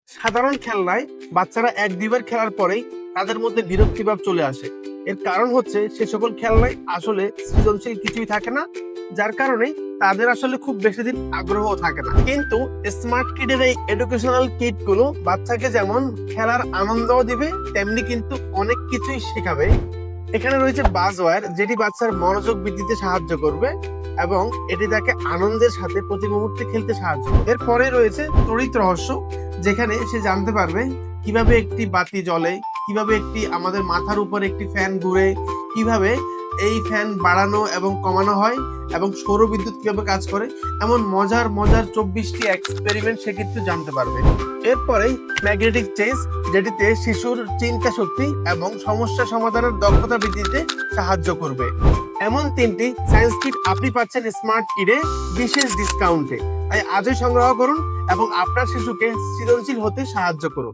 সাধারণ খেলনায় বাচ্চারা এক দুইবার খেলার পরেই তাদের মধ্যে বিরক্তিভাব চলে আসে। এর কারণ হচ্ছে সে সকল খেলনায় আসলে সৃজনশীল কিছুই থাকে না, যার কারণে তাদের আসলে খুব বেশি দিন আগ্রহ থাকে না। কিন্তু স্মার্ট কিডের এই এডুকেশনাল কিট গুলো বাচ্চাকে যেমন খেলার আনন্দও দিবে, তেমনি কিন্তু অনেক কিছুই শেখাবে। এখানে রয়েছে বাজওয়্যার, যেটি বাচ্চার মনোযোগ বৃদ্ধিতে সাহায্য করবে এবং এটি তাকে আনন্দের সাথে প্রতি মুহূর্তে খেলতে সাহায্য করবে। এরপরে রয়েছে তড়িৎ রহস্য, যেখানে সে জানতে পারবে কিভাবে একটি বাতি জ্বলে, কিভাবে আমাদের মাথার উপর একটি ফ্যান ঘুরে, কিভাবে এই ফ্যান বাড়ানো এবং কমানো হয় এবং সৌরবিদ্যুৎ কিভাবে কাজ করে। এমন মজার মজার 24টি এক্সপেরিমেন্ট সে কিন্তু জানতে পারবে। এরপরেই ম্যাগনেটিক চেঞ্জ, যেটিতে শিশুর চিন্তা শক্তি এবং সমস্যা সমাধানের দক্ষতা বৃদ্ধিতে সাহায্য করবে। এমন 3টি সায়েন্স কিট আপনি পাচ্ছেন স্মার্ট কিডে বিশেষ ডিসকাউন্টে। তাই আজই সংগ্রহ করুন এবং আপনার শিশুকে সৃজনশীল হতে সাহায্য করুন।